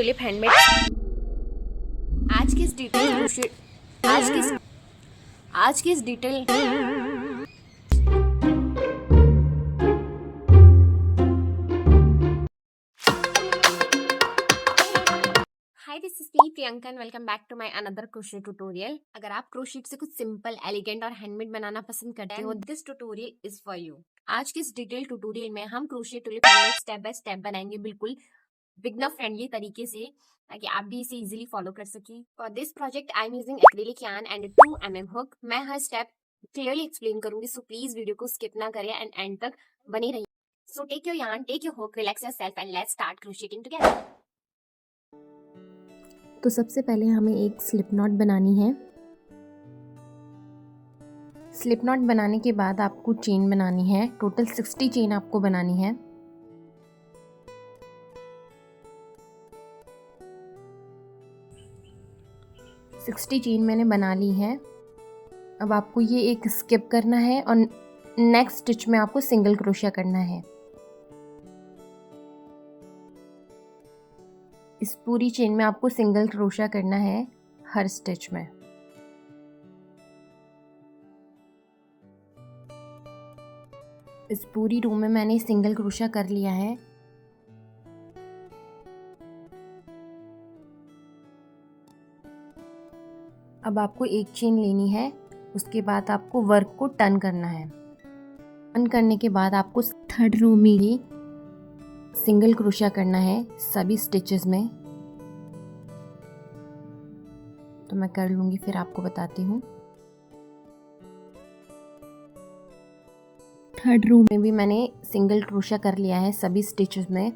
Tulip handmade. आज की इस detail hi, this is me Priyanka and welcome back to my another crochet tutorial. अगर आप क्रोशेट से कुछ सिंपल, एलिगेंट और हैंडमेड बनाना पसंद करते हो, this tutorial is for you. आज के इस डिटेल ट्यूटोरियल में हम crochet tulip handmade step by step बनाएंगे, बिल्कुल बिगनर फ्रेंडली तरीके से, ताकि आप भी इसे इजीली फॉलो कर सकें। For this project I am using acrylic yarn and 2 mm hook. मैं हर स्टेप क्लियरली एक्सप्लेन करूंगी, सो प्लीज वीडियो को स्किप ना करें एंड एंड तक बने रहिए। So take your yarn, take your hook, relax yourself and let's start crocheting together. तो सबसे पहले हमें एक स्लिप नॉट बनानी है। स्लिप नॉट बनाने के बाद आपको चेन बनानी है। टोटल 60 चेन आपको बनानी है। सिक्सटी चेन मैंने बना ली है। अब आपको ये एक स्किप करना है और नेक्स्ट स्टिच में आपको सिंगल क्रोशिया करना है। इस पूरी चेन में आपको सिंगल क्रोशिया करना है हर स्टिच में। इस पूरी रो में मैंने सिंगल क्रोशिया कर लिया है। अब आपको एक चेन लेनी है, उसके बाद आपको वर्क को टर्न करना है। टर्न करने के बाद आपको थर्ड रो में ही सिंगल क्रोशिया करना है सभी स्टिचेस में। तो मैं कर लूँगी, फिर आपको बताती हूँ। थर्ड रो में भी मैंने सिंगल क्रोशिया कर लिया है सभी स्टिचेस में।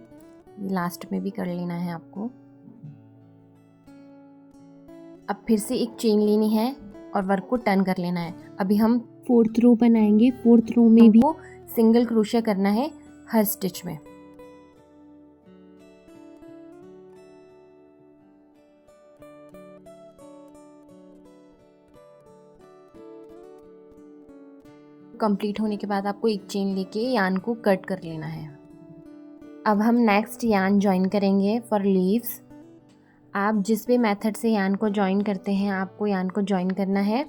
लास्ट में भी कर लेना है आपको। अब फिर से एक चेन लेनी है और वर्क को टर्न कर लेना है। अभी हम फोर्थ रो बनाएंगे। फोर्थ रो में भी सिंगल क्रोशिया करना है हर स्टिच में। कंप्लीट होने के बाद आपको एक चेन लेके यार्न को कट कर लेना है। अब हम नेक्स्ट यार्न ज्वाइन करेंगे फॉर लीव्स। आप जिस भी मेथड से यार्न को ज्वाइन करते हैं, आपको यार्न को ज्वाइन करना है।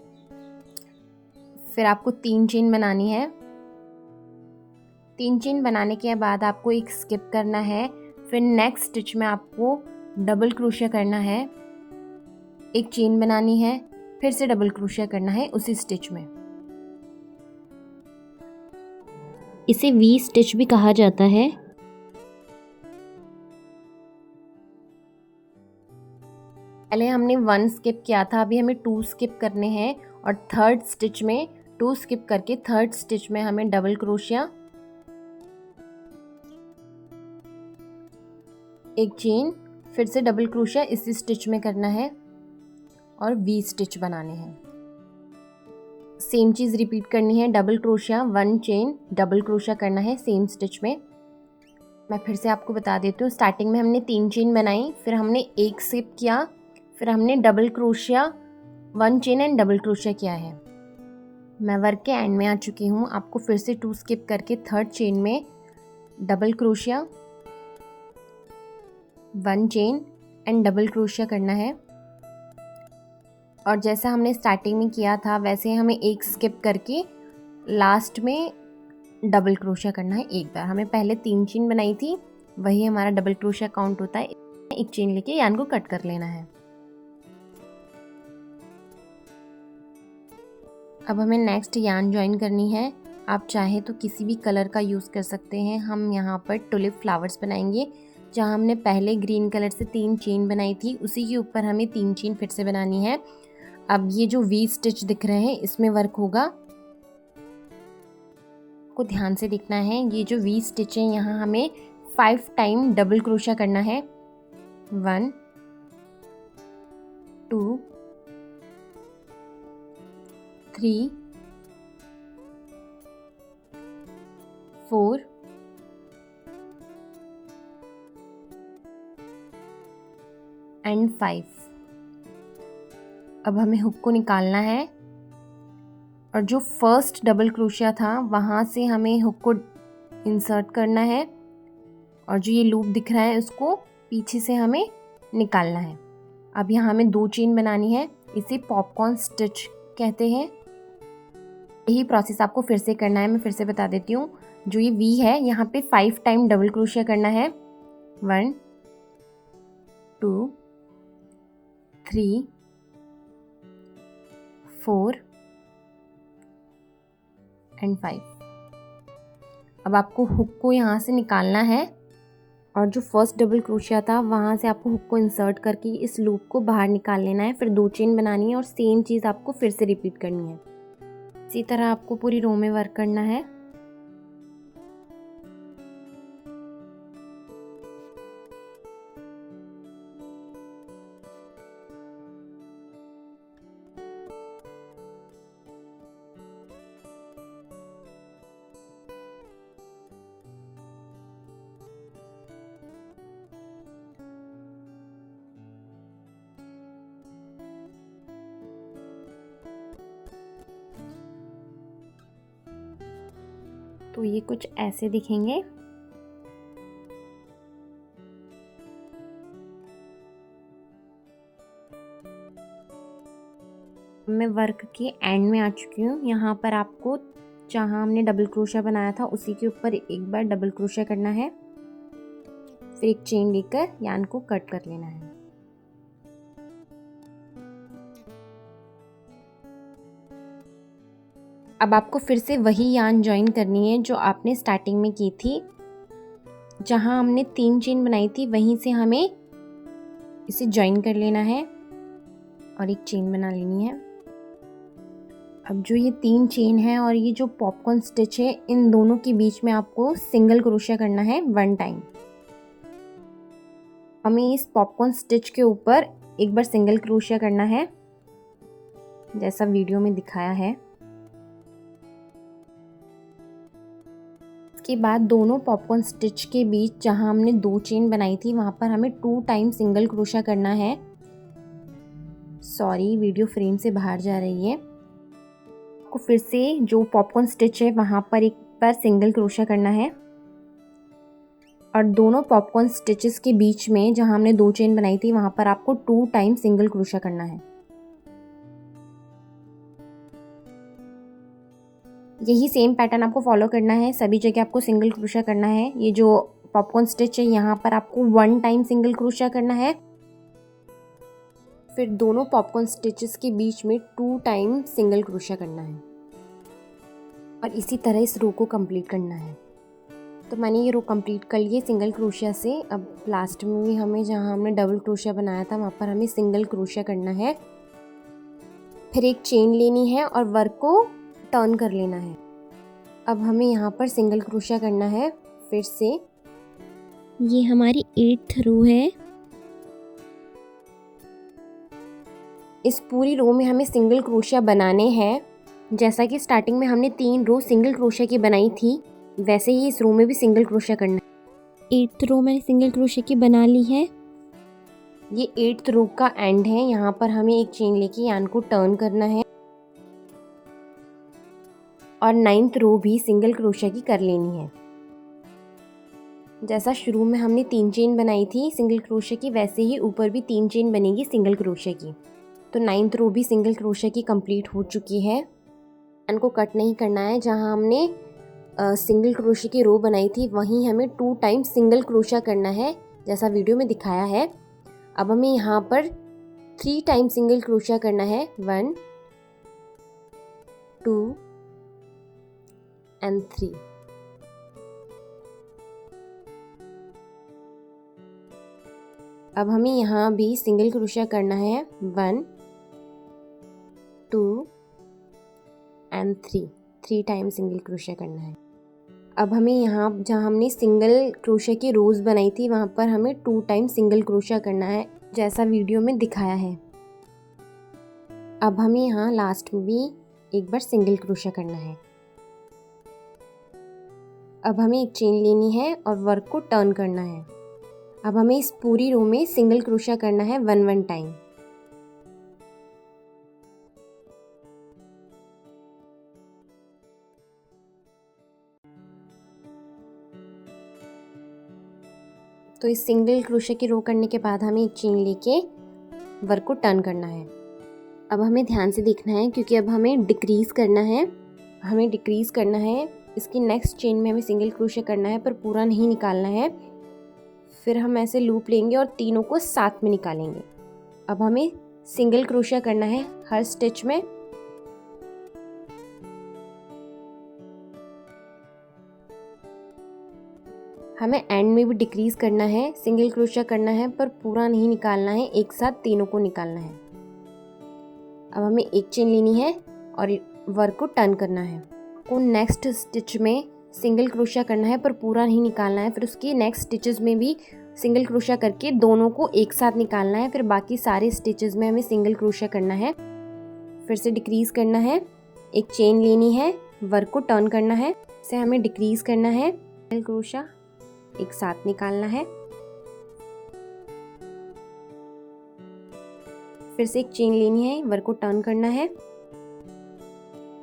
फिर आपको 3 चेन बनानी है। 3 चेन बनाने के बाद आपको एक स्किप करना है। फिर नेक्स्ट स्टिच में आपको डबल क्रोशिया करना है। एक चेन बनानी है, फिर से डबल क्रोशिया करना है उसी स्टिच में। इसे वी स्टिच भी कहा जाता है। पहले हमने 1 स्किप किया था, अभी हमें 2 स्किप करने हैं और थर्ड स्टिच में 2 स्किप करके थर्ड स्टिच में हमें डबल क्रोशिया, एक चेन, फिर से डबल क्रोशिया इसी स्टिच में करना है और वी स्टिच बनाने हैं। सेम चीज़ रिपीट करनी है। Double crochet, 1 chain, double crochet करना है सेम स्टिच में। मैं फिर से आपको बता देती हूँ। स्टार्टिंग में हमने 3 चेन बनाई, फिर हमने एक स्किप किया, फिर हमने double crochet, 1 chain and double crochet किया है। मैं वर्क के एंड में आ चुकी हूँ। आपको फिर से 2 स्किप करके थर्ड चेन में double crochet, 1 chain and double crochet करना है। और जैसा हमने स्टार्टिंग में किया था वैसे हमें एक स्किप करके लास्ट में डबल क्रोशिया करना है एक बार। हमें पहले 3 चेन बनाई थी, वही हमारा डबल क्रोशिया काउंट होता है। एक चेन लेके यार्न को कट कर लेना है। अब हमें नेक्स्ट यार्न ज्वाइन करनी है। आप चाहे तो किसी भी कलर का यूज़ कर सकते हैं। हम यहाँ पर टुलिप फ्लावर्स बनाएंगे। जहाँ हमने पहले ग्रीन कलर से 3 चेन बनाई थी, उसी के ऊपर हमें 3 चेन फिर से बनानी है। अब ये जो वी स्टिच दिख रहे हैं, इसमें वर्क होगा। को ध्यान से देखना है। ये जो वी स्टिच है, यहाँ हमें 5 टाइम डबल क्रोशिया करना है। 1 2 3 4 एंड 5। अब हमें हुक को निकालना है और जो फर्स्ट डबल क्रोशिया था वहाँ से हमें हुक को इंसर्ट करना है और जो ये लूप दिख रहा है उसको पीछे से हमें निकालना है। अब यहाँ हमें 2 चेन बनानी है, इसे पॉपकॉर्न स्टिच कहते हैं। यही प्रोसेस आपको फिर से करना है, मैं फिर से बता देती हूँ। जो ये वी है यहाँ पे 5 टाइम डबल क्रोशिया करना है। 1 2 3 4 एंड 5। अब आपको हुक को यहाँ से निकालना है और जो फर्स्ट डबल क्रोशिया था वहाँ से आपको हुक को इंसर्ट करके इस लूप को बाहर निकाल लेना है। फिर 2 चेन बनानी है और सेम चीज़ आपको फिर से रिपीट करनी है। इसी तरह आपको पूरी रो में वर्क करना है। तो ये कुछ ऐसे दिखेंगे। मैं वर्क के एंड में आ चुकी हूँ। यहाँ पर आपको जहाँ हमने डबल क्रोशिया बनाया था उसी के ऊपर एक बार डबल क्रोशिया करना है, फिर एक चेन लेकर यार्न को कट कर लेना है। अब आपको फिर से वही यार्न ज्वाइन करनी है जो आपने स्टार्टिंग में की थी। जहाँ हमने 3 चेन बनाई थी वहीं से हमें इसे ज्वाइन कर लेना है और एक चेन बना लेनी है। अब जो ये 3 चेन है और ये जो पॉपकॉर्न स्टिच है, इन दोनों के बीच में आपको सिंगल क्रोशिया करना है 1 टाइम। हमें इस पॉपकॉर्न स्टिच के ऊपर एक बार सिंगल क्रोशिया करना है जैसा वीडियो में दिखाया है। इसके बाद दोनों पॉपकॉर्न स्टिच के बीच जहां हमने 2 चेन बनाई थी वहां पर हमें 2 टाइम सिंगल क्रोशिया करना है। सॉरी, वीडियो फ्रेम से बाहर जा रही है। आपको फिर से जो पॉपकॉर्न स्टिच है वहां पर एक बार सिंगल क्रोशिया करना है और दोनों पॉपकॉर्न स्टिचेस के बीच में जहां हमने 2 चेन बनाई थी वहां पर आपको 2 टाइम सिंगल क्रोशिया करना है। यही सेम पैटर्न आपको फॉलो करना है, सभी जगह आपको सिंगल क्रोशिया करना है। ये जो पॉपकॉर्न स्टिच है यहाँ पर आपको 1 टाइम सिंगल क्रोशिया करना है, फिर दोनों पॉपकॉर्न स्टिचेस के बीच में 2 टाइम सिंगल क्रोशिया करना है और इसी तरह इस रो को कंप्लीट करना है। तो मैंने ये रो कंप्लीट कर ली है सिंगल क्रोशिया से। अब लास्ट में भी हमें जहाँ हमने डबल क्रोशिया बनाया था वहाँ पर हमें सिंगल क्रोशिया करना है, फिर एक चेन लेनी है और वर्क को टर्न कर लेना है। अब हमें यहाँ पर सिंगल क्रोशिया करना है फिर से। ये हमारी 8th रो है। इस पूरी रो में हमें सिंगल क्रोशिया बनाने हैं। जैसा कि स्टार्टिंग में हमने 3 रो सिंगल क्रोशिया की बनाई थी, वैसे ही इस रो में भी सिंगल क्रोशिया करना है। 8th रो मैंने सिंगल क्रोशिया की बना ली है। ये 8th रो का एंड है। यहाँ पर हमें एक चेन लेके यार्न को टर्न करना है और 9th रो भी सिंगल क्रोशिया की कर लेनी है। जैसा शुरू में हमने 3 चेन बनाई थी सिंगल क्रोशिया की, वैसे ही ऊपर भी 3 चेन बनेगी सिंगल क्रोशिया की। तो 9th रो भी सिंगल क्रोशिया की कंप्लीट हो चुकी है। यार्न को कट नहीं करना है। जहाँ हमने सिंगल क्रोशिया की रो बनाई थी वहीं हमें 2 टाइम सिंगल क्रोशिया करना है जैसा वीडियो में दिखाया है। अब हमें यहाँ पर 3 टाइम सिंगल क्रोशिया करना है, 1 2 एंड 3। अब हमें यहाँ भी सिंगल क्रोशिया करना है, 1 2 एंड 3 टाइम सिंगल क्रोशिया करना है। अब हमें यहाँ जहाँ हमने सिंगल क्रोशिया की रोज बनाई थी वहाँ पर हमें 2 टाइम सिंगल क्रोशिया करना है जैसा वीडियो में दिखाया है। अब हमें यहाँ लास्ट में भी एक बार सिंगल क्रोशिया करना है। अब हमें एक चेन लेनी है और वर्क को टर्न करना है। अब हमें इस पूरी रो में सिंगल क्रोशिया करना है 1 टाइम। तो तो इस सिंगल क्रोशिया की रो करने के बाद हमें एक चेन लेके वर्क को टर्न करना है। अब हमें ध्यान से देखना है क्योंकि अब हमें डिक्रीज़ करना है। इसकी नेक्स्ट चेन में हमें सिंगल क्रोशिया करना है पर पूरा नहीं निकालना है। फिर हम ऐसे लूप लेंगे और तीनों को साथ में निकालेंगे। अब हमें सिंगल क्रोशिया करना है हर स्टिच में। हमें एंड में भी डिक्रीज़ करना है, सिंगल क्रोशिया करना है पर पूरा नहीं निकालना है, एक साथ तीनों को निकालना है। अब हमें एक चेन लेनी है और वर्क को टर्न करना है। को नेक्स्ट स्टिच में सिंगल क्रोशिया करना है पर पूरा नहीं निकालना है। फिर उसकी नेक्स्ट स्टिचेस में भी सिंगल क्रोशिया करके दोनों को एक साथ निकालना है। फिर बाकी सारे स्टिचेस में हमें सिंगल क्रोशिया करना है। फिर से डिक्रीज़ करना है, एक चेन लेनी है, वर्क को टर्न करना है, इसे हमें डिक्रीज़ करना है, सिंगल क्रोशिया एक साथ निकालना है। फिर से एक चेन लेनी है, वर्क को टर्न करना है।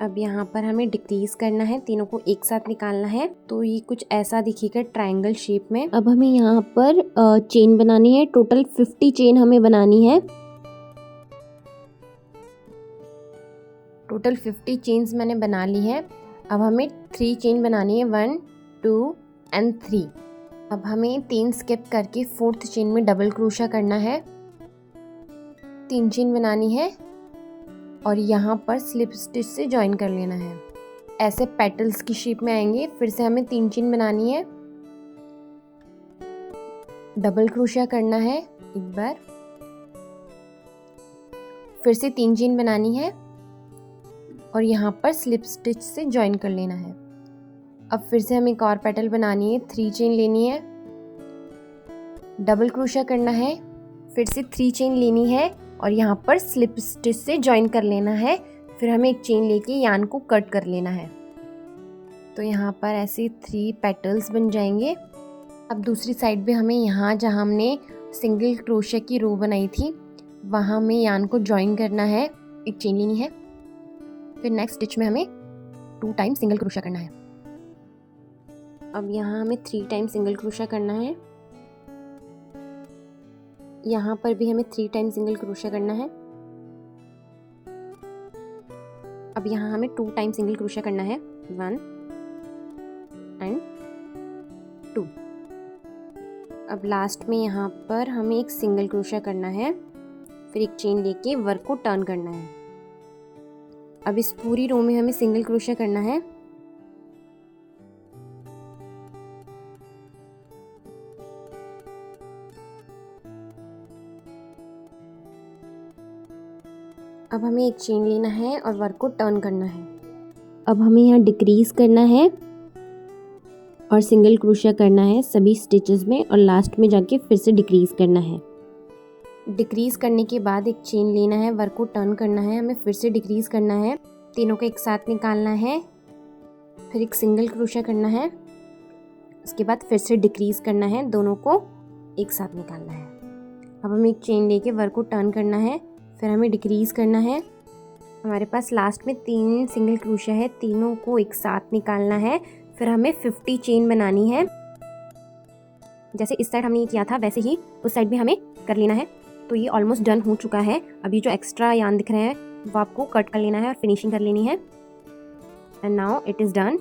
अब यहाँ पर हमें डिक्रीज करना है, तीनों को एक साथ निकालना है। तो ये कुछ ऐसा दिखेगा ट्रायंगल शेप में। अब हमें यहाँ पर चेन बनानी है। टोटल 50 चेन हमें बनानी है। टोटल 50 चेन्स मैंने बना ली है। अब हमें 3 चेन बनानी है, 1 2 एंड 3। अब हमें 3 स्किप करके 4th चेन में डबल क्रोशिया करना है। 3 चेन बनानी है और यहाँ पर स्लिप स्टिच से ज्वाइन कर लेना है। ऐसे पेटल्स की शेप में आएंगे। फिर से हमें 3 चेन बनानी है, डबल क्रोशिया करना है एक बार, फिर से 3 चेन बनानी है और यहाँ पर स्लिप स्टिच से ज्वाइन कर लेना है। अब फिर से हमें एक और पेटल बनानी है, 3 चेन लेनी है, डबल क्रोशिया करना है, फिर से 3 चेन लेनी है और यहाँ पर स्लिप स्टिच से ज्वाइन कर लेना है। फिर हमें एक चेन लेके यार्न को कट कर लेना है। तो यहाँ पर ऐसे 3 पेटल्स बन जाएंगे। अब दूसरी साइड पे हमें यहाँ जहाँ हमने सिंगल क्रोशिया की रो बनाई थी वहाँ हमें यार्न को ज्वाइन करना है, एक चेन लेनी है, फिर नेक्स्ट स्टिच में हमें 2 टाइम सिंगल क्रोशिया करना है। अब यहाँ हमें 3 टाइम सिंगल क्रोशिया करना है। यहाँ पर भी हमें 3 टाइम सिंगल क्रोशिया करना है। अब यहाँ हमें 2 टाइम सिंगल क्रोशिया करना है, 1 एंड 2। अब लास्ट में यहाँ पर हमें एक सिंगल क्रोशिया करना है, फिर एक चेन लेके वर्क को टर्न करना है। अब इस पूरी रो में हमें सिंगल क्रोशिया करना है। अब हमें एक चेन लेना है और वर्क को टर्न करना है। अब हमें यहाँ डिक्रीज करना है और सिंगल क्रोशिया करना है सभी स्टिचेस में और लास्ट में जाके फिर से डिक्रीज करना है। डिक्रीज करने के बाद एक चेन लेना है, वर्क को टर्न करना है, हमें फिर से डिक्रीज करना है, तीनों को एक साथ निकालना है, फिर एक सिंगल क्रोशिया करना है, उसके बाद फिर से डिक्रीज करना है, दोनों को एक साथ निकालना है। अब हमें एक चेन लेके वर्क को टर्न करना है, फिर हमें डिक्रीज करना है। हमारे पास लास्ट में 3 सिंगल क्रोशिया है, तीनों को एक साथ निकालना है, फिर हमें 50 चेन बनानी है। जैसे इस साइड हमने ये किया था वैसे ही उस साइड भी हमें कर लेना है। तो ये ऑलमोस्ट डन हो चुका है। अभी जो एक्स्ट्रा यार्न दिख रहे हैं वो आपको कट कर लेना है और फिनिशिंग कर लेनी है। And now it is done.